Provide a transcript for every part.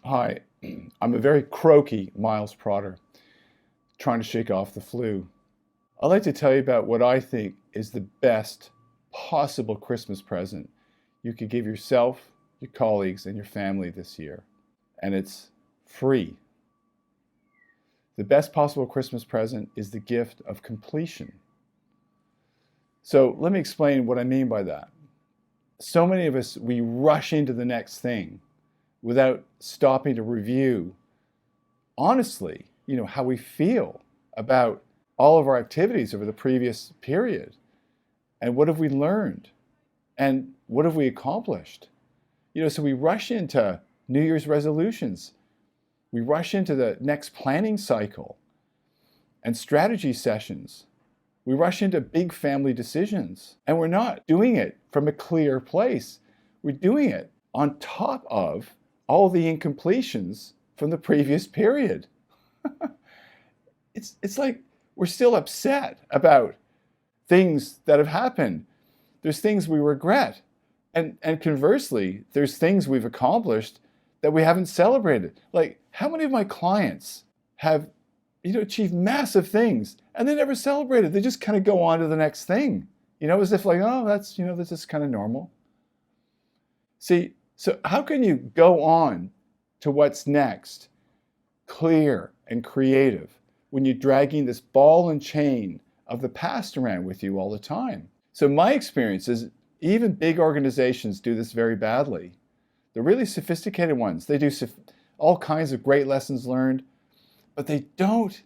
Hi, I'm a very croaky Miles Trotter, trying to shake off the flu. I'd like to tell you about what I think is the best possible Christmas present you could give yourself, your colleagues, and your family this year. And it's free. The best possible Christmas present is the gift of completion. So let me explain what I mean by that. So many of us, we rush into the next thing without stopping to review honestly, how we feel about all of our activities over the previous period. And what have we learned? And what have we accomplished? So we rush into New Year's resolutions. We rush into the next planning cycle and strategy sessions. We rush into big family decisions. And we're not doing it from a clear place. We're doing it on top of all the incompletions from the previous period. It's like we're still upset about things that have happened. There's things we regret. And conversely, there's things we've accomplished that we haven't celebrated. Like, how many of my clients have achieved massive things and they never celebrated? They just kind of go on to the next thing, as if like, oh, that's is kind of normal. See, so how can you go on to what's next, clear and creative, when you're dragging this ball and chain of the past around with you all the time? So my experience is even big organizations do this very badly. The really sophisticated ones, they do all kinds of great lessons learned, but they don't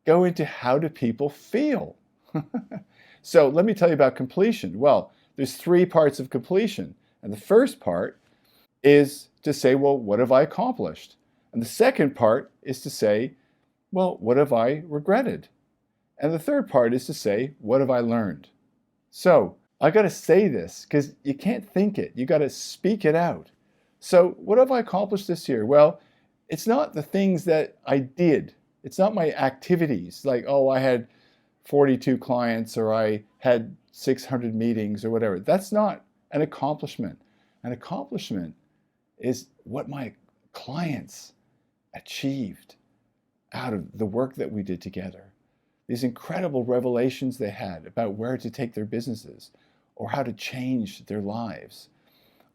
go into how do people feel. So let me tell you about completion. Well, there's 3 parts of completion. And the first part is to say, well, what have I accomplished? And the second part is to say, well, what have I regretted? And the third part is to say, what have I learned? So I got to say this because you can't think it. You got to speak it out. So what have I accomplished this year? Well, it's not the things that I did. It's not my activities like, oh, I had 42 clients or I had 600 meetings or whatever. That's not an accomplishment. An accomplishment is what my clients achieved out of the work that we did together. These incredible revelations they had about where to take their businesses or how to change their lives,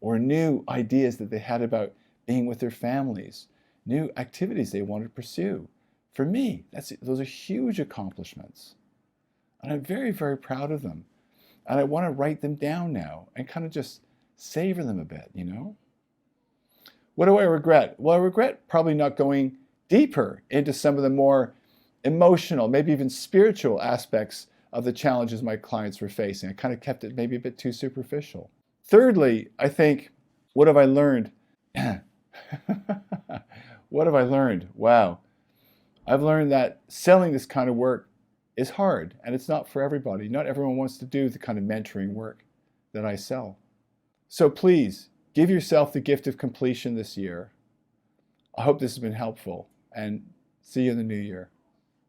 or new ideas that they had about being with their families, new activities they wanted to pursue. For me, those are huge accomplishments. And I'm very, very proud of them. And I want to write them down now and kind of just savor them a bit, What do I regret? Well, I regret probably not going deeper into some of the more emotional, maybe even spiritual aspects of the challenges my clients were facing. I kind of kept it maybe a bit too superficial. Thirdly, I think, what have I learned? What have I learned? Wow. I've learned that selling this kind of work is hard, and it's not for everybody. Not everyone wants to do the kind of mentoring work that I sell. So please, give yourself the gift of completion this year. I hope this has been helpful, and see you in the new year.